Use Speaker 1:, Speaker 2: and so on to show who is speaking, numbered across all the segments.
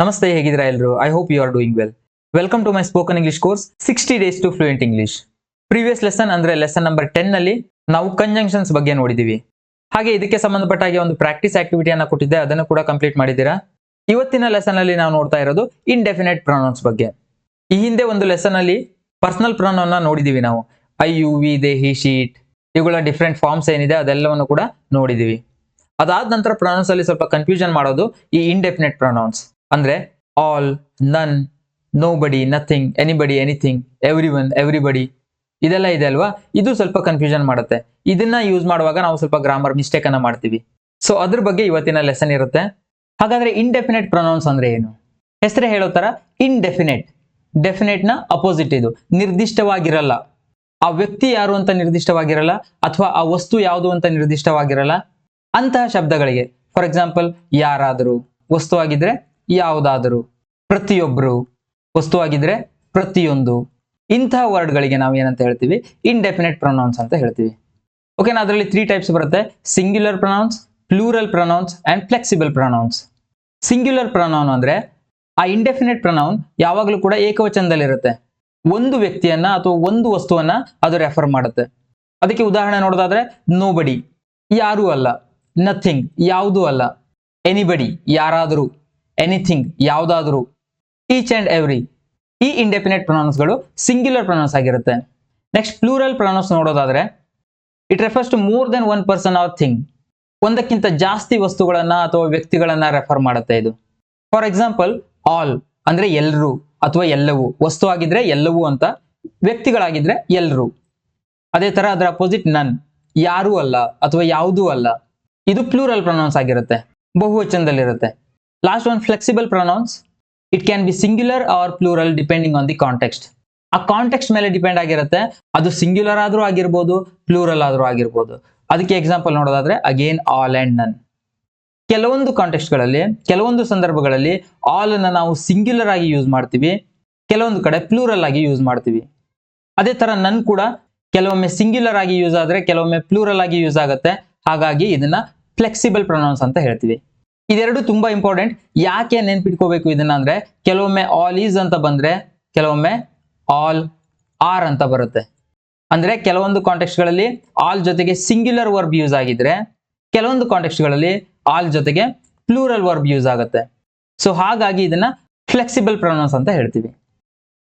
Speaker 1: ನಮಸ್ತೆ, ಹೇಗಿದ್ದೀರಾ ಎಲ್ಲರೂ? I hope you are doing well. Welcome to my spoken English course 60 days to fluent English. Previous lesson ಅಂದ್ರೆ lesson number 10 ನಲ್ಲಿ ನಾವು conjunctions ಬಗ್ಗೆ ನೋಡಿದೀವಿ. ಹಾಗೆ ಇದಕ್ಕೆ ಸಂಬಂಧಪಟ್ಟ ಹಾಗೆ ಒಂದು ಪ್ರಾಕ್ಟೀಸ್ ಆಕ್ಟಿವಿಟಿಯನ್ನ ಕೊಟ್ಟಿದ್ದೆ, ಅದನ್ನು ಕೂಡ ಕಂಪ್ಲೀಟ್ ಮಾಡಿದ್ದೀರಾ. ಇವತ್ತಿನ ಲೆಸನ್ ಅಲ್ಲಿ ನಾವು ನೋಡ್ತಾ ಇರೋದು ಇಂಡೆಫಿನೆಟ್ ಪ್ರೊನೌನ್ಸ್ ಬಗ್ಗೆ. ಈ ಹಿಂದೆ ಒಂದು ಲೆಸನ್ ಅಲ್ಲಿ ಪರ್ಸನಲ್ ಪ್ರೊನೌನ್ ನೋಡಿದೀವಿ ನಾವು. I, you, we, they, he, she, it ಇವುಗಳ ಡಿಫ್ರೆಂಟ್ ಫಾರ್ಮ್ಸ್ ಏನಿದೆ ಅದೆಲ್ಲವನ್ನು ಕೂಡ ನೋಡಿದೀವಿ. ಅದಾದ ನಂತರ ಪ್ರೊನೌನ್ಸ್ ಅಲ್ಲಿ ಸ್ವಲ್ಪ ಕನ್ಫ್ಯೂಷನ್ ಮಾಡೋದು ಈ ಇಂಡೆಫಿನೆಟ್ ಪ್ರೊನೌನ್ಸ್. ಅಂದ್ರೆ ಆಲ್, ನನ್, nobody, nothing, anybody, anything, every one, everybody ಇದೆಲ್ಲ ಇದೆ ಅಲ್ವಾ? ಇದು ಸ್ವಲ್ಪ ಕನ್ಫ್ಯೂಷನ್ ಮಾಡುತ್ತೆ. ಇದನ್ನ ಯೂಸ್ ಮಾಡುವಾಗ ನಾವು ಸ್ವಲ್ಪ ಗ್ರಾಮರ್ ಮಿಸ್ಟೇಕ್ ಅನ್ನ ಮಾಡ್ತೀವಿ. ಸೊ ಅದ್ರ ಬಗ್ಗೆ ಇವತ್ತಿನ ಲೆಸನ್ ಇರುತ್ತೆ. ಹಾಗಾದ್ರೆ ಇಂಡೆಫಿನೆಟ್ ಪ್ರೊನೌನ್ಸ್ ಅಂದ್ರೆ ಏನು? ಹೆಸರೇ ಹೇಳೋ ತರ ಇಂಡೆಫಿನೆಟ್. ಡೆಫಿನೆಟ್ ನ ಅಪೋಸಿಟ್ ಇದು. ನಿರ್ದಿಷ್ಟವಾಗಿರಲ್ಲ. ಆ ವ್ಯಕ್ತಿ ಯಾರು ಅಂತ ನಿರ್ದಿಷ್ಟವಾಗಿರಲ್ಲ, ಅಥವಾ ಆ ವಸ್ತು ಯಾವುದು ಅಂತ ನಿರ್ದಿಷ್ಟವಾಗಿರಲ್ಲ. ಅಂತಹ ಶಬ್ದಗಳಿಗೆ, ಫಾರ್ ಎಕ್ಸಾಂಪಲ್, ಯಾರಾದರೂ ವಸ್ತುವಾಗಿದ್ರೆ ಯಾವುದಾದರೂ, ಪ್ರತಿಯೊಬ್ಬರು ವಸ್ತುವಾಗಿದ್ರೆ ಪ್ರತಿಯೊಂದು, ಇಂತಹ ವರ್ಡ್ಗಳಿಗೆ ನಾವು ಏನಂತ ಹೇಳ್ತೀವಿ? ಇಂಡೆಫಿನೆಟ್ ಪ್ರೊನೌನ್ಸ್ ಅಂತ ಹೇಳ್ತೀವಿ. ಓಕೆನಾ? ಅದರಲ್ಲಿ 3 ಟೈಪ್ಸ್ ಬರುತ್ತೆ: singular pronouns, plural pronouns and flexible pronouns. Singular pronoun ಅಂದ್ರೆ ಆ ಇಂಡೆಫಿನೆಟ್ ಪ್ರೊನೌನ್ ಯಾವಾಗಲೂ ಕೂಡ ಏಕವಚನದಲ್ಲಿರುತ್ತೆ. ಒಂದು ವ್ಯಕ್ತಿಯನ್ನ ಅಥವಾ ಒಂದು ವಸ್ತುವನ್ನ ಅದು ರೆಫರ್ ಮಾಡುತ್ತೆ. ಅದಕ್ಕೆ ಉದಾಹರಣೆ ನೋಡೋದಾದ್ರೆ, ನೋಬಡಿ ಯಾರೂ ಅಲ್ಲ, ನಥಿಂಗ್ ಯಾವುದೂ ಅಲ್ಲ, ಎನಿಬಡಿ ಯಾರಾದರೂ, ಎನಿಥಿಂಗ್ ಯಾವುದಾದರೂ, ಈಚ್ ಅಂಡ್ ಎವ್ರಿ ಈ ಇಂಡೆಫಿನೆಟ್ ಪ್ರೊನೌನ್ಸ್ಗಳು ಸಿಂಗ್ಯುಲರ್ ಪ್ರೊನೌನ್ಸ್ ಆಗಿರುತ್ತೆ. ನೆಕ್ಸ್ಟ್ ಪ್ಲೂರಲ್ ಪ್ರೊನೌನ್ಸ್ ನೋಡೋದಾದ್ರೆ, it refers to more than one person or thing. ಒಂದಕ್ಕಿಂತ ಜಾಸ್ತಿ ವಸ್ತುಗಳನ್ನ ಅಥವಾ ವ್ಯಕ್ತಿಗಳನ್ನ ರೆಫರ್ ಮಾಡುತ್ತೆ ಇದು. ಫಾರ್ ಎಕ್ಸಾಂಪಲ್, ಆಲ್ ಅಂದ್ರೆ ಎಲ್ಲರೂ ಅಥವಾ ಎಲ್ಲವೂ, ವಸ್ತು ಆಗಿದ್ರೆ ಎಲ್ಲವೂ ಅಂತ, ವ್ಯಕ್ತಿಗಳಾಗಿದ್ರೆ ಎಲ್ಲರೂ. ಅದೇ ತರ ಅದರ ಅಪೋಸಿಟ್ ನನ್, ಯಾರೂ ಅಲ್ಲ ಅಥವಾ ಯಾವುದೂ ಅಲ್ಲ. ಇದು ಪ್ಲೂರಲ್ ಪ್ರೊನೌನ್ಸ್ ಆಗಿರುತ್ತೆ, ಬಹುವಚನದಲ್ಲಿರುತ್ತೆ. Last one flexible pronouns. It can be singular or plural depending on the context. ಆ ಕಾಂಟೆಕ್ಸ್ಟ್ ಮೇಲೆ ಡಿಪೆಂಡ್ ಆಗಿರುತ್ತೆ. ಅದು ಸಿಂಗ್ಯುಲರ್ ಆದ್ರೂ ಆಗಿರ್ಬೋದು, ಪ್ಲೂರಲ್ ಆದ್ರೂ ಆಗಿರ್ಬೋದು. ಅದಕ್ಕೆ ಎಕ್ಸಾಂಪಲ್ ನೋಡೋದಾದ್ರೆ, ಅಗೇನ್, ಆಲ್ ಅಂಡ್ ನನ್. ಕೆಲವೊಂದು ಕಾಂಟೆಕ್ಸ್ಟ್ ಗಳಲ್ಲಿ, ಕೆಲವೊಂದು ಸಂದರ್ಭಗಳಲ್ಲಿ ಆಲ್ ಅನ್ನ ನಾವು ಸಿಂಗ್ಯುಲರ್ ಆಗಿ ಯೂಸ್ ಮಾಡ್ತೀವಿ, ಕೆಲವೊಂದು ಕಡೆ ಪ್ಲೂರಲ್ ಆಗಿ ಯೂಸ್ ಮಾಡ್ತೀವಿ. ಅದೇ ತರ ನನ್ ಕೂಡ ಕೆಲವೊಮ್ಮೆ ಸಿಂಗ್ಯುಲರ್ ಆಗಿ ಯೂಸ್ ಆದ್ರೆ ಕೆಲವೊಮ್ಮೆ ಪ್ಲೂರಲ್ ಆಗಿ ಯೂಸ್ ಆಗುತ್ತೆ. ಹಾಗಾಗಿ ಇದನ್ನ ಫ್ಲೆಕ್ಸಿಬಲ್ ಪ್ರೊನೌನ್ಸ್ ಅಂತ ಹೇಳ್ತೀವಿ. ಇದೆರಡು ತುಂಬಾ ಇಂಪಾರ್ಟೆಂಟ್. ಯಾಕೆ ನೆನ್ಪಿಟ್ಕೋಬೇಕು ಇದನ್ನ ಅಂದ್ರೆ, ಕೆಲವೊಮ್ಮೆ ಆಲ್ ಈಸ್ ಅಂತ ಬಂದ್ರೆ ಕೆಲವೊಮ್ಮೆ ಆಲ್ ಆರ್ ಅಂತ ಬರುತ್ತೆ. ಅಂದ್ರೆ ಕೆಲವೊಂದು ಕಾಂಟೆಕ್ಸ್ಟ್ ಗಳಲ್ಲಿ ಆಲ್ ಜೊತೆಗೆ ಸಿಂಗ್ಯುಲರ್ ವರ್ಬ್ ಯೂಸ್ ಆಗಿದ್ರೆ, ಕೆಲವೊಂದು ಕಾಂಟೆಕ್ಸ್ಟ್ ಗಳಲ್ಲಿ ಆಲ್ ಜೊತೆಗೆ ಪ್ಲೂರಲ್ ವರ್ಬ್ ಯೂಸ್ ಆಗುತ್ತೆ. ಸೊ ಹಾಗಾಗಿ ಇದನ್ನ ಫ್ಲೆಕ್ಸಿಬಲ್ ಪ್ರೊನೌನ್ಸ್ ಅಂತ ಹೇಳ್ತೀವಿ.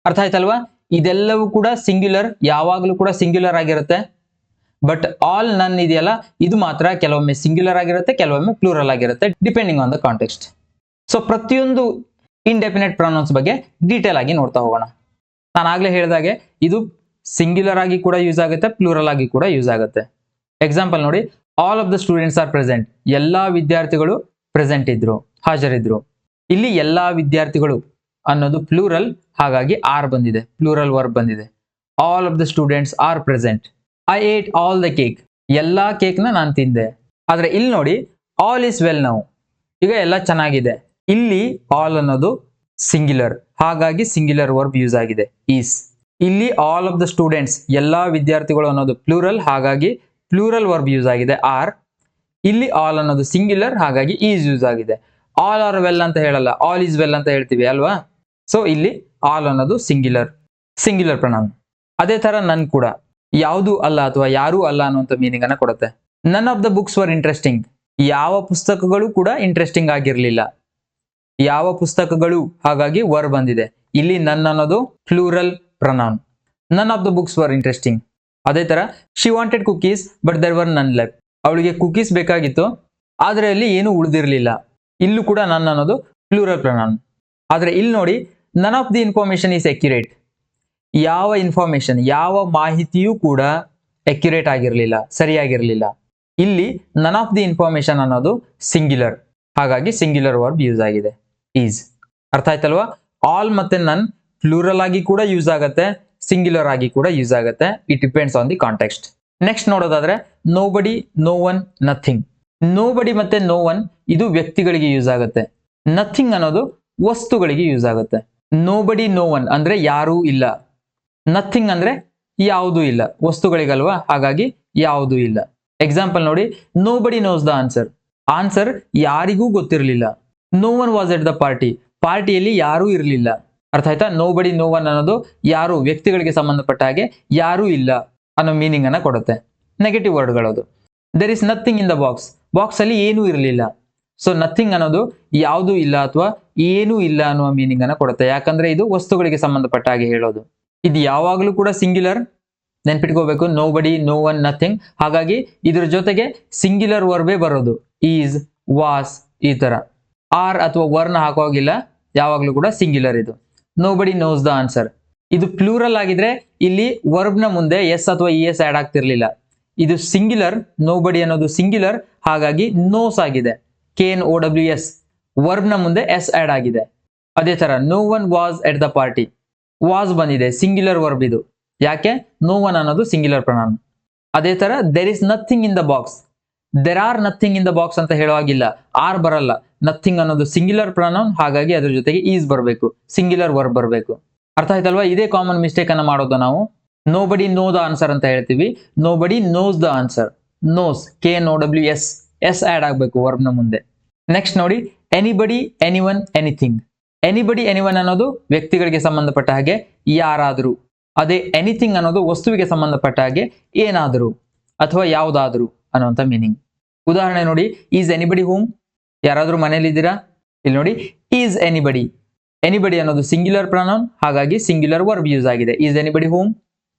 Speaker 1: ಅರ್ಥ ಆಯ್ತಲ್ವಾ? ಇದೆಲ್ಲವೂ ಕೂಡ ಸಿಂಗ್ಯುಲರ್, ಯಾವಾಗಲೂ ಕೂಡ ಸಿಂಗ್ಯುಲರ್ ಆಗಿರುತ್ತೆ. ಬಟ್ ಆಲ್ ನನ್ ಇದೆಯಲ್ಲ, ಇದು ಮಾತ್ರ ಕೆಲವೊಮ್ಮೆ ಸಿಂಗ್ಯುಲರ್ ಆಗಿರುತ್ತೆ, ಕೆಲವೊಮ್ಮೆ ಪ್ಲೂರಲ್ ಆಗಿರುತ್ತೆ, depending on the context. So ಪ್ರತಿಯೊಂದು ಇಂಡೆಫಿನೆಟ್ ಪ್ರೊನೌನ್ಸ್ ಬಗ್ಗೆ ಡೀಟೇಲ್ ಆಗಿ ನೋಡ್ತಾ ಹೋಗೋಣ. ನಾನು ಆಗ್ಲೇ ಹೇಳಿದಾಗೆ ಇದು ಸಿಂಗ್ಯುಲರ್ ಆಗಿ ಕೂಡ ಯೂಸ್ ಆಗುತ್ತೆ, ಪ್ಲೂರಲ್ ಆಗಿ ಕೂಡ ಯೂಸ್ ಆಗುತ್ತೆ. ಎಕ್ಸಾಂಪಲ್ ನೋಡಿ, all of the students are present. ಎಲ್ಲಾ ವಿದ್ಯಾರ್ಥಿಗಳು ಪ್ರೆಸೆಂಟ್ ಇದ್ರು, ಹಾಜರಿದ್ರು. ಇಲ್ಲಿ ಎಲ್ಲಾ ವಿದ್ಯಾರ್ಥಿಗಳು ಅನ್ನೋದು ಪ್ಲೂರಲ್, ಹಾಗಾಗಿ ಆರ್ ಬಂದಿದೆ, ಪ್ಲೂರಲ್ ವರ್ಬ್ ಬಂದಿದೆ. All of the students are present. I eight all the cake. ಎಲ್ಲಾ ಕೇಕ್ ನ ನಾನು ತಿಂದೆ. ಆದ್ರೆ ಇಲ್ಲಿ ನೋಡಿ, ಆಲ್ ಇಸ್ ವೆಲ್ ನೌ. ಈಗ ಎಲ್ಲ ಚೆನ್ನಾಗಿದೆ. ಇಲ್ಲಿ ಆಲ್ ಅನ್ನೋದು ಸಿಂಗ್ಯುಲರ್, ಹಾಗಾಗಿ ಸಿಂಗ್ಯುಲರ್ ವರ್ಬ್ ಯೂಸ್ ಆಗಿದೆ, ಈಸ್. ಇಲ್ಲಿ ಆಲ್ ಆಫ್ ದ ಸ್ಟೂಡೆಂಟ್ಸ್, ಎಲ್ಲಾ ವಿದ್ಯಾರ್ಥಿಗಳು ಅನ್ನೋದು ಪ್ಲೂರಲ್, ಹಾಗಾಗಿ ಪ್ಲೂರಲ್ ವರ್ಬ್ ಯೂಸ್ ಆಗಿದೆ, ಆರ್. ಇಲ್ಲಿ ಆಲ್ ಅನ್ನೋದು ಸಿಂಗ್ಯುಲರ್, ಹಾಗಾಗಿ ಈಸ್ ಯೂಸ್ ಆಗಿದೆ. ಆಲ್ ಆರ್ ವೆಲ್ ಅಂತ ಹೇಳಲ್ಲ, ಆಲ್ ಈಸ್ ವೆಲ್ ಅಂತ ಹೇಳ್ತೀವಿ ಅಲ್ವಾ? ಸೊ ಇಲ್ಲಿ ಆಲ್ ಅನ್ನೋದು ಸಿಂಗ್ಯುಲರ್ ಪ್ರೊನೌನ್. ಅದೇ ತರ ನನ್ ಕೂಡ ಯಾವುದು ಅಲ್ಲ ಅಥವಾ ಯಾರೂ ಅಲ್ಲ ಅನ್ನುವಂಥ ಮೀನಿಂಗ್ ಅನ್ನ ಕೊಡುತ್ತೆ. ನನ್ of the books were interesting. ಯಾವ ಪುಸ್ತಕಗಳು ಕೂಡ ಇಂಟ್ರೆಸ್ಟಿಂಗ್ ಆಗಿರ್ಲಿಲ್ಲ. ಯಾವ ಪುಸ್ತಕಗಳು, ಹಾಗಾಗಿ ವರ್ ಬಂದಿದೆ. ಇಲ್ಲಿ ನನ್ ಅನ್ನೋದು plural pronoun. None of the books were interesting. ಅದೇ ತರ, she wanted cookies but there were none left. ಅವಳಿಗೆ ಕುಕೀಸ್ ಬೇಕಾಗಿತ್ತು, ಆದ್ರೆ ಅಲ್ಲಿ ಏನು ಉಳಿದಿರ್ಲಿಲ್ಲ. ಇಲ್ಲೂ ಕೂಡ ನನ್ ಅನ್ನೋದು ಪ್ಲೂರಲ್ ಪ್ರೊನೌನ್. ಆದ್ರೆ ಇಲ್ಲಿ ನೋಡಿ, none of the information is accurate. ಯಾವ ಇನ್ಫಾರ್ಮೇಶನ್, ಯಾವ ಮಾಹಿತಿಯೂ ಕೂಡ ಅಕ್ಯುರೇಟ್ ಆಗಿರ್ಲಿಲ್ಲ, ಸರಿಯಾಗಿರ್ಲಿಲ್ಲ. ಇಲ್ಲಿ ನನ್ ಆಫ್ ದಿ ಇನ್ಫಾರ್ಮೇಶನ್ ಅನ್ನೋದು ಸಿಂಗ್ಯುಲರ್, ಹಾಗಾಗಿ ಸಿಂಗ್ಯುಲರ್ ವರ್ಬ್ ಯೂಸ್ ಆಗಿದೆ, ಈಸ್. ಅರ್ಥ ಆಯ್ತಲ್ವಾ? ಆಲ್ ಮತ್ತೆ ನನ್ ಪ್ಲೂರಲ್ ಆಗಿ ಕೂಡ ಯೂಸ್ ಆಗತ್ತೆ, ಸಿಂಗ್ಯುಲರ್ ಆಗಿ ಕೂಡ ಯೂಸ್ ಆಗತ್ತೆ. It depends on the context. Next ನೋಡೋದಾದ್ರೆ, nobody, no one, nothing. Nobody ಮತ್ತೆ ನೋ ಒನ್ ಇದು ವ್ಯಕ್ತಿಗಳಿಗೆ ಯೂಸ್ ಆಗುತ್ತೆ. ನಥಿಂಗ್ ಅನ್ನೋದು ವಸ್ತುಗಳಿಗೆ ಯೂಸ್ ಆಗುತ್ತೆ. ನೋಬಡಿ, ನೋ ಒನ್ ಅಂದ್ರೆ ಯಾರೂ ಇಲ್ಲ. ನಥಿಂಗ್ ಅಂದ್ರೆ ಯಾವುದೂ ಇಲ್ಲ, ವಸ್ತುಗಳಿಗಲ್ವಾ, ಹಾಗಾಗಿ ಯಾವುದೂ ಇಲ್ಲ. ಎಕ್ಸಾಂಪಲ್ ನೋಡಿ, nobody knows the answer. Answer ಯಾರಿಗೂ ಗೊತ್ತಿರಲಿಲ್ಲ. No one was at the party. ಪಾರ್ಟಿಯಲ್ಲಿ ಯಾರೂ ಇರಲಿಲ್ಲ. ಅರ್ಥ ಆಯ್ತಾ? ನೋ ಬಡಿ ನೋ ಒನ್ ಅನ್ನೋದು ಯಾರು, ವ್ಯಕ್ತಿಗಳಿಗೆ ಸಂಬಂಧಪಟ್ಟ ಹಾಗೆ ಯಾರೂ ಇಲ್ಲ ಅನ್ನೋ ಮೀನಿಂಗ್ ಅನ್ನ ಕೊಡುತ್ತೆ. ನೆಗೆಟಿವ್ ವರ್ಡ್ಗಳದು. There is nothing in the box. Box ಅಲ್ಲಿ ಏನೂ ಇರಲಿಲ್ಲ. ಸೊ ನಥಿಂಗ್ ಅನ್ನೋದು ಯಾವುದೂ ಇಲ್ಲ ಅಥವಾ ಏನೂ ಇಲ್ಲ ಅನ್ನುವ ಮೀನಿಂಗ್ ಅನ್ನ ಕೊಡುತ್ತೆ. ಯಾಕಂದ್ರೆ ಇದು ವಸ್ತುಗಳಿಗೆ ಸಂಬಂಧಪಟ್ಟ ಹಾಗೆ ಹೇಳೋದು. ಇದು ಯಾವಾಗಲೂ ಕೂಡ ಸಿಂಗ್ಯುಲರ್, ನೆನ್ಪಿಟ್ಕೋಬೇಕು. ನೋ ಬಡಿ, ನೋ ಒನ್, ನಥಿಂಗ್. ಹಾಗಾಗಿ ಇದ್ರ ಜೊತೆಗೆ ಸಿಂಗ್ಯುಲರ್ ವರ್ಬೇ ಬರೋದು. ಈಸ್, ವಾಸ್, ಈ ತರ. ಆರ್ ಅಥವಾ ವರ್ನ ಹಾಕೋಗಿಲ್ಲ, ಯಾವಾಗಲೂ ಕೂಡ ಸಿಂಗ್ಯುಲರ್ ಇದು. ನೋ ಬಡಿ ನೋಸ್ ದ ಆನ್ಸರ್. ಇದು ಪ್ಲೂರಲ್ ಆಗಿದ್ರೆ ಇಲ್ಲಿ ವರ್ಬ್ ನ ಮುಂದೆ ಎಸ್ ಅಥವಾ ಇ ಎಸ್ ಆಡ್ ಆಗ್ತಿರ್ಲಿಲ್ಲ. ಇದು ಸಿಂಗ್ಯುಲರ್, ನೋ ಬಡಿ ಅನ್ನೋದು ಸಿಂಗ್ಯುಲರ್, ಹಾಗಾಗಿ ನೋಸ್ ಆಗಿದೆ. KNOWS. ವರ್ಬ್ ನ ಮುಂದೆ ಎಸ್ ಆಡ್ ಆಗಿದೆ. ಅದೇ ತರ no one was at the party. Was ಬಂದಿದೆ, ಸಿಂಗ್ಯುಲರ್ ವರ್ಬ್ ಇದು. ಯಾಕೆ? ನೋ ಒನ್ ಅನ್ನೋದು ಸಿಂಗ್ಯುಲರ್ ಪ್ರೊನೌನ್. ಅದೇ ತರ there is nothing in the box. There are nothing in the box ಅಂತ ಹೇಳುವಾಗಿಲ್ಲ, ಆರ್ ಬರಲ್ಲ. ನಥಿಂಗ್ ಅನ್ನೋದು ಸಿಂಗ್ಯುಲರ್ ಪ್ರೊನೌನ್, ಹಾಗಾಗಿ ಅದ್ರ ಜೊತೆಗೆ ಈಸ್ ಬರಬೇಕು, ಸಿಂಗ್ಯುಲರ್ ವರ್ಬ್ ಬರಬೇಕು. ಅರ್ಥ ಆಯ್ತಲ್ವಾ? ಇದೇ ಕಾಮನ್ ಮಿಸ್ಟೇಕ್ ಅನ್ನ ಮಾಡೋದು ನಾವು. ನೋ ಬಡಿ ನೋ ದ ಆನ್ಸರ್ ಅಂತ ಹೇಳ್ತೀವಿ. Nobody knows the answer. Knows, KNOWS, S add ಆಗಬೇಕು ವರ್ಬ್ ನ ಮುಂದೆ. ನೆಕ್ಸ್ಟ್ ನೋಡಿ, anybody, anyone, anything. Anybody, anyone ಅನ್ನೋದು ವ್ಯಕ್ತಿಗಳಿಗೆ ಸಂಬಂಧಪಟ್ಟ ಹಾಗೆ ಯಾರಾದರೂ. ಅದೇ ಎನಿಥಿಂಗ್ ಅನ್ನೋದು ವಸ್ತುವಿಗೆ ಸಂಬಂಧಪಟ್ಟ ಹಾಗೆ ಏನಾದರೂ ಅಥವಾ ಯಾವುದಾದರೂ ಅನ್ನುವಂಥ ಮೀನಿಂಗ್. ಉದಾಹರಣೆ ನೋಡಿ, ಈಸ್ ಎನಿಬಡಿ ಹೋಮ್. ಯಾರಾದರೂ ಮನೇಲಿದ್ದೀರಾ? ಇಲ್ಲಿ ನೋಡಿ, ಈಸ್ ಎನಿಬಡಿ. ಎನಿಬಡಿ ಅನ್ನೋದು ಸಿಂಗ್ಯುಲರ್ ಪ್ರೊನೌನ್, ಹಾಗಾಗಿ ಸಿಂಗ್ಯುಲರ್ ವರ್ಬ್ ಯೂಸ್ ಆಗಿದೆ. Is anybody home.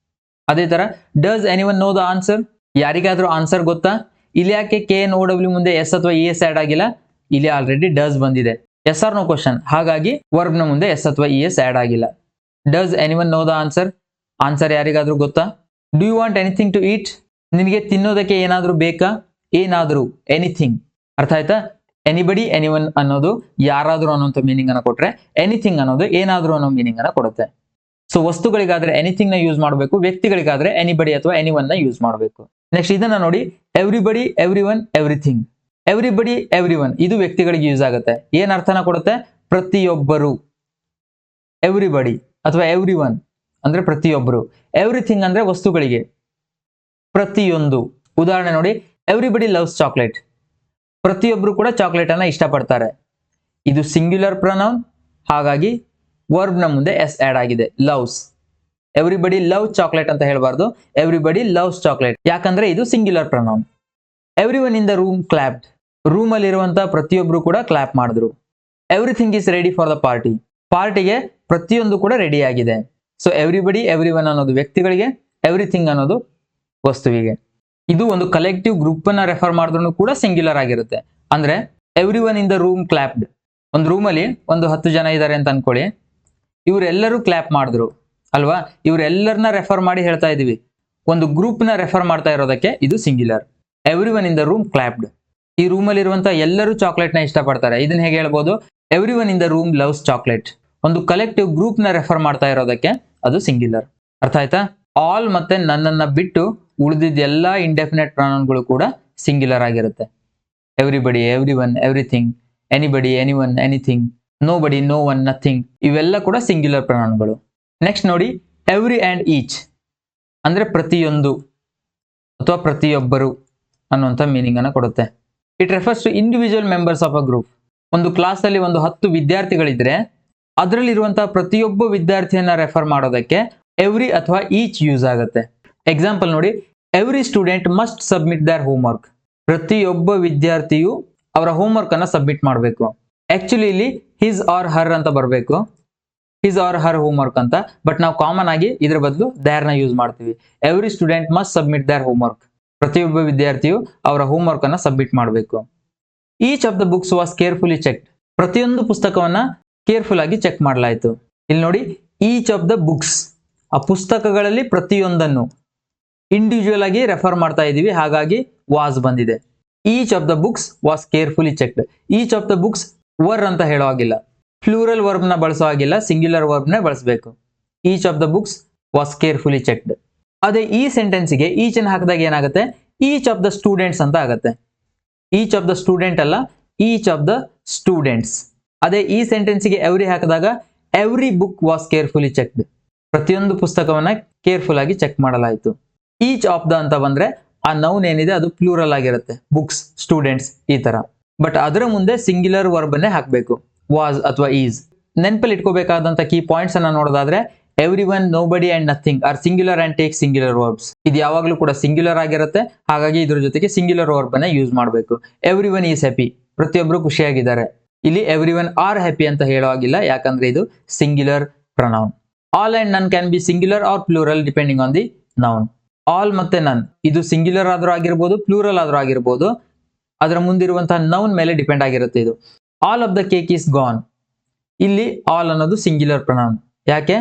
Speaker 1: ಅದೇ ತರ does anyone know the answer. ಯಾರಿಗಾದ್ರೂ ಆನ್ಸರ್ ಗೊತ್ತಾ? ಇಲ್ಲಿ ಯಾಕೆ KNOW ಮುಂದೆ ಎಸ್ ಅಥವಾ ಇ ಎಸ್ ಆಡ್ ಆಗಿಲ್ಲ? ಇಲ್ಲಿ ಆಲ್ರೆಡಿ ಡಸ್ ಬಂದಿದೆ. ಎಸ್ ಆರ್ ನೋ ಕ್ವಶನ್, ಹಾಗಾಗಿ ವರ್ಬ್ ನ ಮುಂದೆ ಎಸ್ ಅಥವಾ ಇ ಎಸ್ ಆಡ್ ಆಗಿಲ್ಲ. Does anyone know the answer. Answer ಯಾರಿಗಾದ್ರೂ ಗೊತ್ತಾ? Do you want anything to eat. ನಿನಗೆ ತಿನ್ನೋದಕ್ಕೆ ಏನಾದ್ರೂ ಬೇಕಾ? ಏನಾದ್ರೂ, ಎನಿಥಿಂಗ್. ಅರ್ಥ ಆಯ್ತಾ? ಎನಿಬಡಿ, ಎನಿವನ್ ಅನ್ನೋದು ಯಾರಾದ್ರೂ ಅನ್ನೋಂಥ ಮೀನಿಂಗ್ ಅನ್ನ ಕೊಟ್ರೆ, ಎನಿಥಿಂಗ್ ಅನ್ನೋದು ಏನಾದ್ರೂ ಅನ್ನೋ ಮೀನಿಂಗ್ ಅನ್ನ ಕೊಡುತ್ತೆ. ಸೊ ವಸ್ತುಗಳಿಗಾದ್ರೆ ಎನಿಥಿಂಗ್ ನ ಯೂಸ್ ಮಾಡಬೇಕು, ವ್ಯಕ್ತಿಗಳಿಗಾದ್ರೆ ಎನಿಬಡಿ ಅಥವಾ ಎನಿವನ್ ನ ಯೂಸ್ ಮಾಡಬೇಕು. ನೆಕ್ಸ್ಟ್ ಇದನ್ನ ನೋಡಿ, everybody, everyone, everything. Everybody, everyone ಇದು ವ್ಯಕ್ತಿಗಳಿಗೆ ಯೂಸ್ ಆಗುತ್ತೆ. ಏನ್ ಅರ್ಥನ ಕೊಡುತ್ತೆ? ಪ್ರತಿಯೊಬ್ಬರು. ಎವ್ರಿಬಡಿ ಅಥವಾ ಎವ್ರಿವನ್ ಅಂದ್ರೆ ಪ್ರತಿಯೊಬ್ಬರು. ಎವ್ರಿಥಿಂಗ್ ಅಂದ್ರೆ ವಸ್ತುಗಳಿಗೆ, ಪ್ರತಿಯೊಂದು. ಉದಾಹರಣೆ ನೋಡಿ, ಎವ್ರಿಬಡಿ ಲವ್ಸ್ ಚಾಕ್ಲೇಟ್. ಪ್ರತಿಯೊಬ್ಬರು ಕೂಡ ಚಾಕ್ಲೇಟ್ ಅನ್ನ ಇಷ್ಟಪಡ್ತಾರೆ. ಇದು ಸಿಂಗ್ಯುಲರ್ ಪ್ರೊನೌನ್, ಹಾಗಾಗಿ ವರ್ಬ್ ನ ಮುಂದೆ ಎಸ್ ಆಡ್ ಆಗಿದೆ, ಲವ್ಸ್. ಎವ್ರಿಬಡಿ ಲವ್ ಚಾಕ್ಲೇಟ್ ಅಂತ ಹೇಳಬಾರ್ದು, ಎವ್ರಿಬಡಿ ಲವ್ಸ್ ಚಾಕ್ಲೇಟ್, ಯಾಕಂದ್ರೆ ಇದು singular pronoun. Everyone in the room clapped. Room ಅಲ್ಲಿ ಇರುವಂತಹ ಪ್ರತಿಯೊಬ್ಬರು ಕೂಡ ಕ್ಲಾಪ್ ಮಾಡಿದ್ರು. Everything is ready for the party. ಪಾರ್ಟಿಗೆ ಪ್ರತಿಯೊಂದು ಕೂಡ ರೆಡಿ ಆಗಿದೆ. ಸೊ ಎವ್ರಿಬಡಿ, ಎವ್ರಿವನ್ ಅನ್ನೋದು ವ್ಯಕ್ತಿಗಳಿಗೆ, ಎವ್ರಿಥಿಂಗ್ ಅನ್ನೋದು ವಸ್ತುವಿಗೆ. ಇದು ಒಂದು ಕಲೆಕ್ಟಿವ್ ಗ್ರೂಪ್ ಅನ್ನ ರೆಫರ್ ಮಾಡಿದ್ರು ಕೂಡ ಸಿಂಗ್ಯುಲರ್ ಆಗಿರುತ್ತೆ. ಅಂದ್ರೆ ಎವ್ರಿವನ್ ಇನ್ ದ ರೂಮ್ ಕ್ಲಾಪ್ಡ್. ಒಂದು ರೂಮ್ ಅಲ್ಲಿ ಒಂದು 10 ಜನ ಇದ್ದಾರೆ ಅಂತ ಅನ್ಕೊಳ್ಳಿ, ಇವರೆಲ್ಲರೂ ಕ್ಲಾಪ್ ಮಾಡಿದ್ರು ಅಲ್ವಾ? ಇವರೆಲ್ಲರನ್ನ ರೆಫರ್ ಮಾಡಿ ಹೇಳ್ತಾ ಇದೀವಿ. ಒಂದು ಗ್ರೂಪ್ ನ ರೆಫರ್ ಮಾಡ್ತಾ ಇರೋದಕ್ಕೆ ಇದು singular. Everyone in the room clapped. ಈ ರೂಮ್ ಅಲ್ಲಿ ಇರುವಂತಹ ಎಲ್ಲರೂ ಚಾಕ್ಲೇಟ್ ನ ಇಷ್ಟಪಡ್ತಾರೆ. ಇದನ್ನ ಹೇಗೆ ಹೇಳ್ಬೋದು? Everyone in the room loves chocolate. ಒಂದು ಕಲೆಕ್ಟಿವ್ ಗ್ರೂಪ್ ನ ರೆಫರ್ ಮಾಡ್ತಾ ಇರೋದಕ್ಕೆ ಅದು ಸಿಂಗ್ಯುಲರ್. ಅರ್ಥ ಆಯ್ತಾ? ಆಲ್ ಮತ್ತೆ ನನ್ನನ್ನ ಬಿಟ್ಟು ಉಳಿದಿದ್ದ ಎಲ್ಲಾ ಇಂಡೆಫಿನೆಟ್ ಪ್ರೊನೌನ್ಗಳು ಕೂಡ ಸಿಂಗ್ಯುಲರ್ ಆಗಿರುತ್ತೆ. Everybody, everyone, everything, anybody, anyone, anything, nobody, no one, nothing, ಇವೆಲ್ಲ ಕೂಡ ಸಿಂಗ್ಯುಲರ್ ಪ್ರೊನೌನ್ಗಳು. ನೆಕ್ಸ್ಟ್ ನೋಡಿ, ಎವ್ರಿ ಅಂಡ್ ಈಚ್ ಅಂದ್ರೆ ಪ್ರತಿಯೊಂದು ಅಥವಾ ಪ್ರತಿಯೊಬ್ಬರು ಅನ್ನುವಂಥ ಮೀನಿಂಗ್ ಅನ್ನ ಕೊಡುತ್ತೆ. It refers to individual members of a group. ಒಂದು ಕ್ಲಾಸ್ ಅಲ್ಲಿ ಒಂದು 10 ವಿದ್ಯಾರ್ಥಿಗಳಿದ್ರೆ ಅದರಲ್ಲಿರುವಂತಹ ಪ್ರತಿಯೊಬ್ಬ ವಿದ್ಯಾರ್ಥಿಯನ್ನ ರೆಫರ್ ಮಾಡೋದಕ್ಕೆ ಎವ್ರಿ ಅಥವಾ ಈಚ್ ಯೂಸ್ ಆಗುತ್ತೆ. ಎಕ್ಸಾಂಪಲ್ ನೋಡಿ, every student must submit their homework. ಪ್ರತಿಯೊಬ್ಬ ವಿದ್ಯಾರ್ಥಿಯು ಅವರ ಹೋಮ್ವರ್ಕ್ ಅನ್ನ ಸಬ್ಮಿಟ್ ಮಾಡಬೇಕು. ಆಕ್ಚುಲಿ ಇಲ್ಲಿ ಹಿಸ್ ಆರ್ ಹರ್ ಅಂತ ಬರಬೇಕು, ಹಿಸ್ ಆರ್ ಹರ್ ಹೋಮ್ವರ್ಕ್ ಅಂತ. ಬಟ್ ನಾವು ಕಾಮನ್ ಆಗಿ ಇದ್ರ ಬದಲು ದೇರ್ ನ ಯೂಸ್ ಮಾಡ್ತೀವಿ. Every student must submit their homework. ಪ್ರತಿಯೊಬ್ಬ ವಿದ್ಯಾರ್ಥಿಯು ಅವರ ಹೋಮ್ವರ್ಕ್ ಅನ್ನ ಸಬ್ಮಿಟ್ ಮಾಡಬೇಕು. Each of the books was carefully checked. ಪ್ರತಿಯೊಂದು ಪುಸ್ತಕವನ್ನ ಕೇರ್ಫುಲ್ ಆಗಿ ಚೆಕ್ ಮಾಡಲಾಯಿತು. ಇಲ್ಲಿ ನೋಡಿ, ಈಚ್ ಆಫ್ ದ ಬುಕ್ಸ್, ಆ ಪುಸ್ತಕಗಳಲ್ಲಿ ಪ್ರತಿಯೊಂದನ್ನು ಇಂಡಿವಿಜುವಲ್ ಆಗಿ ರೆಫರ್ ಮಾಡ್ತಾ ಇದೀವಿ, ಹಾಗಾಗಿ ವಾಸ್ ಬಂದಿದೆ. Each of the books was carefully checked. Each of the books var ಅಂತ ಹೇಳೋ ಹಾಗಿಲ್ಲ, ಫ್ಲೂರಲ್ ವರ್ಬ್ ನ ಬಳಸೋ ಹಾಗಿಲ್ಲ, ಸಿಂಗ್ಯುಲರ್ ವರ್ಬ್ ನ ಬಳಸಬೇಕು. Each of the books was carefully checked. ಅದೇ ಈ ಸೆಂಟೆನ್ಸ್ಗೆ ಈಚ್ ಅನ್ನು ಹಾಕಿದಾಗ ಏನಾಗುತ್ತೆ? ಈಚ್ ಆಫ್ ದ ಸ್ಟೂಡೆಂಟ್ಸ್ ಅಂತ ಆಗುತ್ತೆ. ಈಚ್ ಆಫ್ ದ ಸ್ಟೂಡೆಂಟ್ ಅಲ್ಲ, ಈಚ್ ಆಫ್ ದ ಸ್ಟೂಡೆಂಟ್ಸ್. ಅದೇ ಈ ಸೆಂಟೆನ್ಸ್ಗೆ ಎವ್ರಿ ಹಾಕಿದಾಗ every book was carefully checked. ಪ್ರತಿಯೊಂದು ಪುಸ್ತಕವನ್ನ ಕೇರ್ಫುಲ್ ಆಗಿ ಚೆಕ್ ಮಾಡಲಾಯಿತು. ಈಚ್ ಆಫ್ ದ ಅಂತ ಬಂದ್ರೆ ಆ ನೌನ್ ಏನಿದೆ ಅದು ಪ್ಲೂರಲ್ ಆಗಿರುತ್ತೆ, ಬುಕ್ಸ್, ಸ್ಟೂಡೆಂಟ್ಸ್ ಈ ತರ. ಬಟ್ ಅದರ ಮುಂದೆ ಸಿಂಗ್ಯುಲರ್ ವರ್ಬ್ ಅನ್ನೇ ಹಾಕಬೇಕು, ವಾಸ್ ಅಥವಾ ಈಸ್. ನೆನಪಲ್ಲಿ ಇಟ್ಕೋಬೇಕಾದಂತ ಕೀ ಪಾಯಿಂಟ್ಸ್ ಅನ್ನ ನೋಡೋದಾದ್ರೆ everyone, nobody and nothing are singular and take singular verbs. ಇದು ಯಾವಾಗಲೂ ಕೂಡ ಸಿಂಗ್ಯುಲರ್ ಆಗಿರುತ್ತೆ, ಹಾಗಾಗಿ ಇದ್ರ ಜೊತೆಗೆ ಸಿಂಗ್ಯುಲರ್ ವರ್ಬ್ ಅನ್ನ ಯೂಸ್ ಮಾಡಬೇಕು. ಎವ್ರಿ ಒನ್ ಈಸ್ ಹ್ಯಾಪಿ, ಪ್ರತಿಯೊಬ್ಬರು ಖುಷಿಯಾಗಿದ್ದಾರೆ. ಇಲ್ಲಿ ಎವ್ರಿ ಒನ್ ಆರ್ ಹ್ಯಾಪಿ ಅಂತ ಹೇಳುವಾಗಿಲ್ಲ, ಯಾಕಂದ್ರೆ ಇದು singular pronoun. All and none can be singular or plural depending on the noun. All ಮತ್ತೆ ನನ್ ಇದು ಸಿಂಗ್ಯುಲರ್ ಆದ್ರೂ ಆಗಿರ್ಬೋದು, ಪ್ಲೂರಲ್ ಆದ್ರೂ ಆಗಿರ್ಬೋದು, ಅದರ ಮುಂದಿರುವಂತಹ ನೌನ್ ಮೇಲೆ ಡಿಪೆಂಡ್ ಆಗಿರುತ್ತೆ ಇದು. All of the cake is gone. ಇಲ್ಲಿ ಆಲ್ ಅನ್ನೋದು ಸಿಂಗ್ಯುಲರ್ ಪ್ರನೌನ್. ಯಾಕೆ?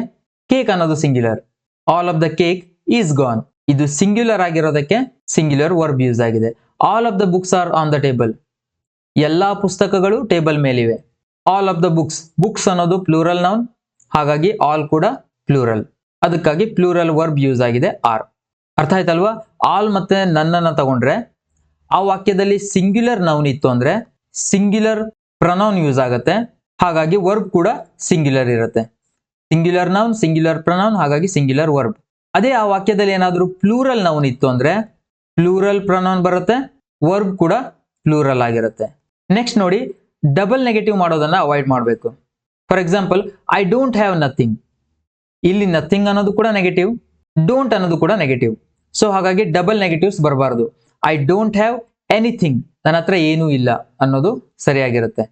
Speaker 1: ಕೇಕ್ ಅನ್ನೋದು singular. All of the cake is gone, ಇದು ಸಿಂಗ್ಯುಲರ್ ಆಗಿರೋದಕ್ಕೆ ಸಿಂಗ್ಯುಲರ್ ವರ್ಬ್ ಯೂಸ್ ಆಗಿದೆ. All of the books are on the table. ಎಲ್ಲಾ ಪುಸ್ತಕಗಳು ಟೇಬಲ್ ಮೇಲಿವೆ. All of the books, books ಅನ್ನೋದು ಪ್ಲೂರಲ್ ನೌನ್, ಹಾಗಾಗಿ ಆಲ್ ಕೂಡ ಪ್ಲೂರಲ್, ಅದಕ್ಕಾಗಿ ಪ್ಲೂರಲ್ ವರ್ಬ್ ಯೂಸ್ ಆಗಿದೆ ಆರ್. ಅರ್ಥ ಆಯ್ತಲ್ವಾ? ಆಲ್ ಮತ್ತೆ ನನ್ನನ್ನ ತಗೊಂಡ್ರೆ ಆ ವಾಕ್ಯದಲ್ಲಿ ಸಿಂಗ್ಯುಲರ್ ನೌನ್ ಇತ್ತು ಅಂದ್ರೆ ಸಿಂಗ್ಯುಲರ್ ಪ್ರನೌನ್ ಯೂಸ್ ಆಗುತ್ತೆ, ಹಾಗಾಗಿ ವರ್ಬ್ ಕೂಡ ಸಿಂಗ್ಯುಲರ್ ಇರುತ್ತೆ. ಸಿಂಗ್ಯುಲರ್ ನೌನ್, ಸಿಂಗ್ಯುಲರ್ ಪ್ರನೌನ್, ಹಾಗಾಗಿ ಸಿಂಗ್ಯುಲರ್ ವರ್ಬ್. ಅದೇ ಆ ವಾಕ್ಯದಲ್ಲಿ ಏನಾದ್ರೂ ಪ್ಲೂರಲ್ ನೌನ್ ಇತ್ತು ಅಂದ್ರೆ ಪ್ಲೂರಲ್ ಪ್ರನೌನ್ ಬರುತ್ತೆ, ವರ್ಬ್ ಕೂಡ ಪ್ಲೂರಲ್ ಆಗಿರುತ್ತೆ. ನೆಕ್ಸ್ಟ್ ನೋಡಿ, ಡಬಲ್ ನೆಗೆಟಿವ್ ಮಾಡೋದನ್ನ ಅವಾಯ್ಡ್ ಮಾಡಬೇಕು. For example, I don't have nothing. ಇಲ್ಲಿ ನಥಿಂಗ್ ಅನ್ನೋದು ಕೂಡ ನೆಗೆಟಿವ್, ಡೋಂಟ್ ಅನ್ನೋದು ಕೂಡ ನೆಗೆಟಿವ್. ಸೊ ಹಾಗಾಗಿ ಡಬಲ್ ನೆಗೆಟಿವ್ಸ್ ಬರಬಾರದು. ಐ ಡೋಂಟ್ ಹ್ಯಾವ್ ಎನಿಥಿಂಗ್, ನನ್ನ ಹತ್ರ ಏನೂ ಇಲ್ಲ ಅನ್ನೋದು ಸರಿಯಾಗಿರುತ್ತೆ.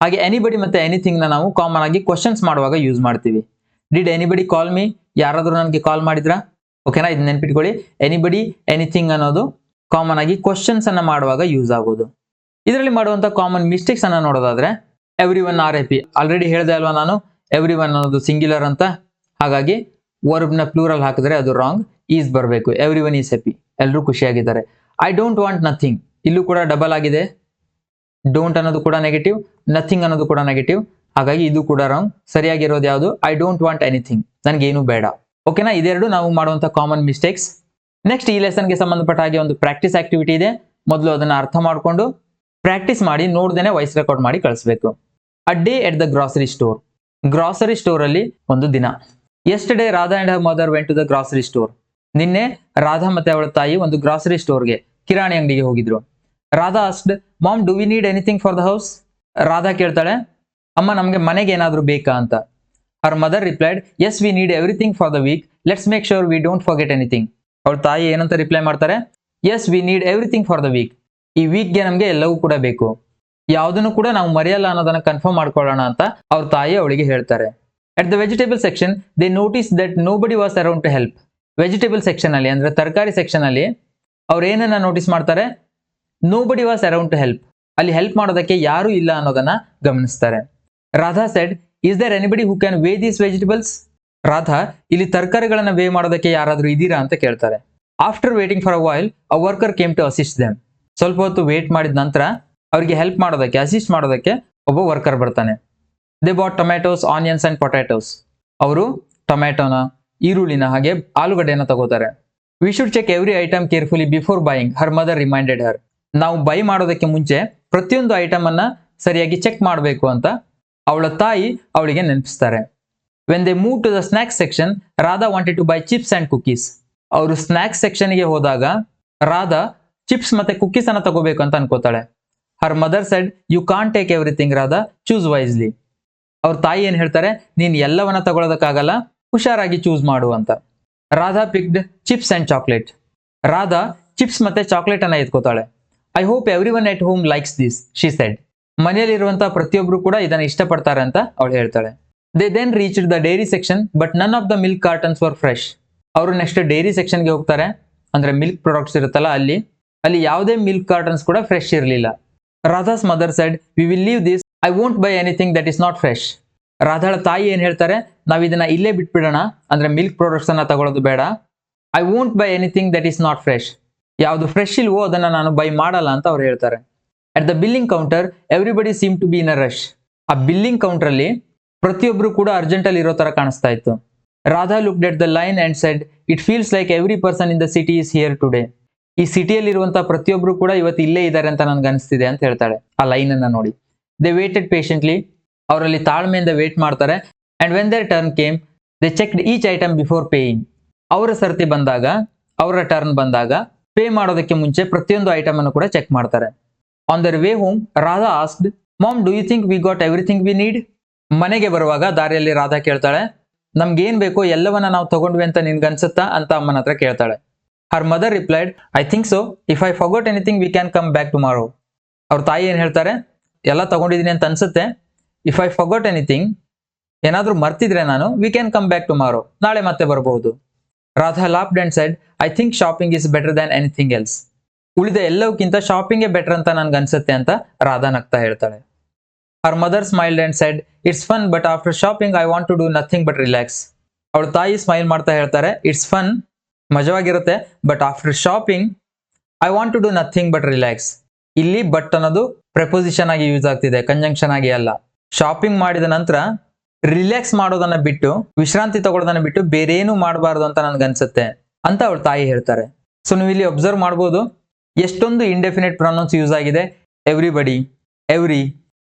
Speaker 1: ಹಾಗೆ ಎನಿಬಡಿ ಮತ್ತೆ ಎನಿಥಿಂಗ್ ನ ನಾವು ಕಾಮನ್ ಆಗಿ ಕ್ವಶನ್ಸ್ ಮಾಡುವಾಗ ಯೂಸ್ ಮಾಡ್ತೀವಿ. Did anybody call me? ಯಾರಾದ್ರೂ ನನಗೆ ಕಾಲ್ ಮಾಡಿದ್ರಾ? ಓಕೆನಾ, ಇದು ನೆನ್ಪಿಟ್ಕೊಳ್ಳಿ. ಎನಿಬಡಿ ಎನಿಥಿಂಗ್ ಅನ್ನೋದು ಕಾಮನ್ ಆಗಿ ಕ್ವಶನ್ಸ್ ಅನ್ನ ಮಾಡುವಾಗ ಯೂಸ್ ಆಗೋದು. ಇದರಲ್ಲಿ ಮಾಡುವಂತ ಕಾಮನ್ ಮಿಸ್ಟೇಕ್ಸ್ ಅನ್ನ ನೋಡೋದಾದ್ರೆ every one are happy. Already ಹೇಳಿದೆ ಅಲ್ವಾ ನಾನು, ಎವ್ರಿ ಒನ್ ಅನ್ನೋದು ಸಿಂಗ್ಯುಲರ್ ಅಂತ, ಹಾಗಾಗಿ ವರ್ಬ್ ನ ಪ್ಲೂರಲ್ ಹಾಕಿದ್ರೆ ಅದು ರಾಂಗ್. ಈಸ್ ಬರಬೇಕು. ಎವ್ರಿ ಒನ್ ಈಸ್ ಹ್ಯಾಪಿ, ಎಲ್ಲರೂ ಖುಷಿಯಾಗಿದ್ದಾರೆ. ಐ ಡೋಂಟ್ ವಾಂಟ್ ನಥಿಂಗ್, ಇಲ್ಲೂ ಕೂಡ ಡಬಲ್ ಆಗಿದೆ. ಡೋಂಟ್ ಅನ್ನೋದು ಕೂಡ ನೆಗೆಟಿವ್, ನಥಿಂಗ್ ಅನ್ನೋದು ಕೂಡ ನೆಗೆಟಿವ್, ಹಾಗಾಗಿ ಇದು ಕೂಡ ರಾಂಗ್. ಸರಿಯಾಗಿರೋದು ಯಾವುದು? ಐ ಡೋಂಟ್ ವಾಂಟ್ ಎನಿಥಿಂಗ್, ನನಗೇನು ಬೇಡ. ಓಕೆನಾ, ಇದೆರಡು ನಾವು ಮಾಡುವಂತ ಕಾಮನ್ ಮಿಸ್ಟೇಕ್ಸ್. ನೆಕ್ಸ್ಟ್ ಈ ಲೆಸನ್ಗೆ ಸಂಬಂಧಪಟ್ಟ ಹಾಗೆ ಒಂದು ಪ್ರಾಕ್ಟೀಸ್ ಆಕ್ಟಿವಿಟಿ ಇದೆ. ಮೊದಲು ಅದನ್ನ ಅರ್ಥ ಮಾಡಿಕೊಂಡು ಪ್ರಾಕ್ಟೀಸ್ ಮಾಡಿ ನೋಡ್ದೇನೆ ವಾಯ್ಸ್ ರೆಕಾರ್ಡ್ ಮಾಡಿ ಕಳಿಸ್ಬೇಕು. A day at the grocery store. Grocery store ಅಲ್ಲಿ ಒಂದು ದಿನ. Yesterday Radha and her mother went to the grocery store. ನಿನ್ನೆ ರಾಧಾ ಮತ್ತೆ ಅವಳ ತಾಯಿ ಒಂದು ಗ್ರಾಸರಿ ಸ್ಟೋರ್ಗೆ, ಕಿರಾಣಿ ಅಂಗಡಿಗೆ ಹೋಗಿದ್ರು. Radha asked, mom do we need anything for the house? Radha ಕೇಳ್ತಾಳೆ, ಅಮ್ಮ ನಮಗೆ ಮನೆಗೆ ಏನಾದ್ರೂ ಬೇಕಾ ಅಂತ. Her mother replied, yes we need everything for the week, let's make sure we don't forget anything. ಅವಳ ತಾಯಿ ಏನಂತ ರಿಪ್ಲೈ ಮಾಡ್ತಾರೆ? Yes we need everything for the week. ಈ ವೀಕ್ಗೆ ನಮಗೆ ಎಲ್ಲವೂ ಕೂಡ ಬೇಕು, ಯಾವುದನ್ನು ಕೂಡ ನಾವು ಮರೆಯಲ್ಲ ಅನ್ನೋದನ್ನ ಕನ್ಫರ್ಮ್ ಮಾಡ್ಕೊಳ್ಳೋಣ ಅಂತ ಅವ್ರ ತಾಯಿ ಅವಳಿಗೆ ಹೇಳ್ತಾರೆ. At the vegetable section they notice that nobody was around to help. Vegetable section ಅಲ್ಲಿ ಅಂದ್ರೆ ತರಕಾರಿ ಸೆಕ್ಷನ್ ಅಲ್ಲಿ ಅವ್ರು ಏನನ್ನ ನೋಟಿಸ್ ಮಾಡ್ತಾರೆ? Nobody was around to help, ಅಲ್ಲಿ ಹೆಲ್ಪ್ ಮಾಡೋದಕ್ಕೆ ಯಾರು ಇಲ್ಲ ಅನ್ನೋದನ್ನ ಗಮನಿಸ್ತಾರೆ. Radha said, is there anybody who can weigh these vegetables? Radha, ಇಲ್ಲಿ ತರಕಾರಿಗಳನ್ನ ವೇ ಮಾಡೋದಕ್ಕೆ ಯಾರಾದ್ರೂ ಇದೀರಾ ಅಂತ ಕೇಳ್ತಾರೆ. After waiting for a while a worker came to assist them. ಸ್ವಲ್ಪ ಹೊತ್ತು ವೇಟ್ ಮಾಡಿದ ನಂತರ ಅವರಿಗೆ ಹೆಲ್ಪ್ ಮಾಡೋದಕ್ಕೆ, ಅಸಿಸ್ಟ್ ಮಾಡೋದಕ್ಕೆ ಒಬ್ಬ ವರ್ಕರ್ ಬರ್ತಾನೆ. They bought tomatoes, onions and potatoes. ಅವರು ಟೊಮ್ಯಾಟೋನ, ಈರುಳ್ಳಿನ ಹಾಗೆ ಆಲೂಗಡ್ಡೆನ ತಗೋತಾರೆ. We should check every item carefully before buying, her mother reminded her. ನಾವು ಬೈ ಮಾಡೋದಕ್ಕೆ ಮುಂಚೆ ಪ್ರತಿಯೊಂದು ಐಟಮ್ ಅನ್ನ ಸರಿಯಾಗಿ ಚೆಕ್ ಮಾಡಬೇಕು ಅಂತ ಅವಳ ತಾಯಿ ಅವಳಿಗೆ ನೆನಪಿಸ್ತಾರೆ. When they move to the snacks section Radha wanted to buy chips and cookies. ಅವರು ಸ್ನಾಕ್ಸ್ ಸೆಕ್ಷನ್ಗೆ ಹೋದಾಗ ರಾಧಾ ಚಿಪ್ಸ್ ಮತ್ತೆ ಕುಕೀಸ್ ಅನ್ನ ತಗೋಬೇಕು ಅಂತ ಅನ್ಕೋತಾಳೆ. Her mother said, you can't take everything Radha, choose wisely. ಅವ್ರ ತಾಯಿ ಏನ್ ಹೇಳ್ತಾರೆ? ನೀನ್ ಎಲ್ಲವನ್ನ ತಗೊಳ್ಳೋದಕ್ಕಾಗಲ್ಲ, ಹುಷಾರಾಗಿ ಚೂಸ್ ಮಾಡು ಅಂತ. Radha picked chips and chocolate. Radha chips ಮತ್ತೆ ಚಾಕ್ಲೇಟ್ ಅನ್ನ ಎತ್ಕೋತಾಳೆ. I hope everyone at home likes this, she said. ಮನೆಯಲ್ಲಿರುವಂತಹ ಪ್ರತಿಯೊಬ್ರು ಕೂಡ ಇದನ್ನ ಇಷ್ಟಪಡ್ತಾರೆ ಅಂತ ಅವಳು ಹೇಳ್ತಾಳೆ. They then reached the dairy section but none of the milk cartons were fresh. ಅವರು ನೆಕ್ಸ್ಟ್ ಡೈರಿ ಸೆಕ್ಷನ್ಗೆ ಹೋಗ್ತಾರೆ, ಅಂದ್ರೆ ಮಿಲ್ಕ್ ಪ್ರಾಡಕ್ಟ್ಸ್ ಇರುತ್ತಲ್ಲ ಅಲ್ಲಿ ಯಾವುದೇ ಮಿಲ್ಕ್ ಕಾರ್ಟನ್ಸ್ ಕೂಡ ಫ್ರೆಶ್ ಇರಲಿಲ್ಲ. Radha's mother said, we will leave this, I won't buy anything that is not fresh. ರಾಧಾಳ ತಾಯಿ ಏನ್ ಹೇಳ್ತಾರೆ? ನಾವ್ ಇದನ್ನ ಇಲ್ಲೇ ಬಿಟ್ಬಿಡೋಣ, ಅಂದ್ರೆ ಮಿಲ್ಕ್ ಪ್ರಾಡಕ್ಟ್ಸ್ ಅನ್ನ ತಗೊಳ್ಳೋದು ಬೇಡ. I won't buy anything that is not fresh. ಯಾವುದು ಫ್ರೆಶ್ ಇಲ್ವೋ ಅದನ್ನ ನಾನು ಬೈ ಮಾಡಲ್ಲ ಅಂತ ಅವ್ರು ಹೇಳ್ತಾರೆ. At the billing counter everybody seem to be in a rush. ಆ ಬಿಲ್ಲಿಂಗ್ ಕೌಂಟರ್ ಅಲ್ಲಿ ಪ್ರತಿಯೊಬ್ರು ಕೂಡ ಅರ್ಜೆಂಟ್ ಅಲ್ಲಿ ಇರೋ ತರ ಕಾಣಿಸ್ತಾ ಇತ್ತು. Radha looked at the line and said, it feels like every person in the city is here today. ಈ ಸಿಟಿಯಲ್ಲಿ ಇರುವಂತಹ ಪ್ರತಿಯೊಬ್ರು ಕೂಡ ಇವತ್ತು ಇಲ್ಲೇ ಇದ್ದಾರೆ ಅಂತ ನನ್ಗೆ ಅನಿಸ್ತಿದೆ ಅಂತ ಹೇಳ್ತಾಳೆ ಆ ಲೈನ್ ಅನ್ನ ನೋಡಿ. They waited patiently. ಅವರಲ್ಲಿ ತಾಳ್ಮೆಯಿಂದ ವೇಟ್ ಮಾಡ್ತಾರೆ. And when their turn came they checked each item before paying. ಅವರ ಸರ್ತಿ ಬಂದಾಗ, ಅವರ ಟರ್ನ್ ಬಂದಾಗ ಪೇ ಮಾಡೋದಕ್ಕೆ ಮುಂಚೆ ಪ್ರತಿಯೊಂದು ಐಟಮ್ ಅನ್ನು ಕೂಡ ಚೆಕ್ ಮಾಡ್ತಾರೆ. On their way home Radha asked, mom do you think we got everything we need? ಮನೆಗೆ ಬರುವಾಗ ದಾರಿಯಲ್ಲಿ ರಾಧಾ ಕೇಳ್ತಾಳೆ, ನಮ್ಗೇನ್ ಬೇಕೋ ಎಲ್ಲವನ್ನ ನಾವು ತಗೊಂಡ್ವಿ ಅಂತ ನಿನ್ಗನ್ಸುತ್ತಾ ಅಂತ ಅಮ್ಮನ ಹತ್ರ ಕೇಳ್ತಾಳೆ. ಹರ್ mother replied, I think so, if I forgot anything we can come back tomorrow. ಅವ್ರ ತಾಯಿ ಏನ್ ಹೇಳ್ತಾರೆ, ಎಲ್ಲ ತಗೊಂಡಿದೀನಿ ಅಂತ ಅನ್ಸುತ್ತೆ, ಇಫ್ ಐ ಫರ್ಗಾಟ್ ಎನಿಥಿಂಗ್, ಏನಾದ್ರೂ ಮರ್ತಿದ್ರೆ ನಾನು, we can come back tomorrow, ನಾಳೆ ಮತ್ತೆ ಬರಬಹುದು. Radha laughed and shed, I think shopping is better than anything else. ಉಳಿದ ಎಲ್ಲವಕ್ಕಿಂತ ಶಾಪಿಂಗೇ ಬೆಟರ್ ಅಂತ ನನ್ಗೆ ಅನ್ಸುತ್ತೆ ಅಂತ ರಾಧಾ ನಗ್ತಾ ಹೇಳ್ತಾಳೆ. Her mother smiled and said, it's fun but after shopping I want to do nothing but relax. ಅವಳ ತಾಯಿ ಸ್ಮೈಲ್ ಮಾಡ್ತಾ ಹೇಳ್ತಾರೆ, ಇಟ್ಸ್ ಫನ್, ಮಜವಾಗಿರುತ್ತೆ, but after shopping I want to do nothing but relax. ಇಲ್ಲಿ ಬಟ್ ಅನ್ನೋದು preposition ಆಗಿ use ಆಗ್ತಿದೆ, conjunction ಆಗಿ ಅಲ್ಲ. ಶಾಪಿಂಗ್ ಮಾಡಿದ ನಂತರ ರಿಲ್ಯಾಕ್ಸ್ ಮಾಡೋದನ್ನ ಬಿಟ್ಟು, ವಿಶ್ರಾಂತಿ ತಗೊಳ್ಳೋದನ್ನ ಬಿಟ್ಟು ಬೇರೇನು ಮಾಡಬಾರ್ದು ಅಂತ ನನ್ಗನ್ಸುತ್ತೆ ಅಂತ ಅವಳ ತಾಯಿ ಹೇಳ್ತಾರೆ. ಸೊ ನೀವು ಇಲ್ಲಿ ಅಬ್ಸರ್ವ್ ಮಾಡ್ಬೋದು ಎಷ್ಟೊಂದು ಇಂಡೆಫಿನೆಟ್ ಪ್ರೊನೌನ್ಸ್ ಯೂಸ್ ಆಗಿದೆ. ಎವ್ರಿಬಡಿ, ಎವ್ರಿ,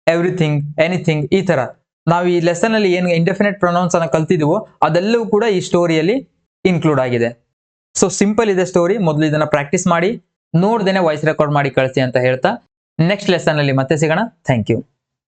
Speaker 1: ಎವ್ರಿಥಿಂಗ್, ಎನಿಥಿಂಗ್, ಈ ತರ ನಾವು ಈ ಲೆಸನ್ ಅಲ್ಲಿ ಏನು ಇಂಡೆಫಿನೆಟ್ ಪ್ರೊನೌನ್ಸ್ ಅನ್ನ ಕಲ್ತಿದೀವೋ ಅದೆಲ್ಲವೂ ಕೂಡ ಈ ಸ್ಟೋರಿಯಲ್ಲಿ ಇನ್ಕ್ಲೂಡ್ ಆಗಿದೆ. ಸೊ ಸಿಂಪಲ್ ಇದೆ ಸ್ಟೋರಿ, ಮೊದಲು ಇದನ್ನ ಪ್ರಾಕ್ಟೀಸ್ ಮಾಡಿ, ನೋಡ್ದೇನೆ ವಾಯ್ಸ್ ರೆಕಾರ್ಡ್ ಮಾಡಿ ಕಳಿಸಿ ಅಂತ ಹೇಳ್ತಾ ನೆಕ್ಸ್ಟ್ ಲೆಸನ್ ಅಲ್ಲಿ ಮತ್ತೆ ಸಿಗೋಣ. Thank you.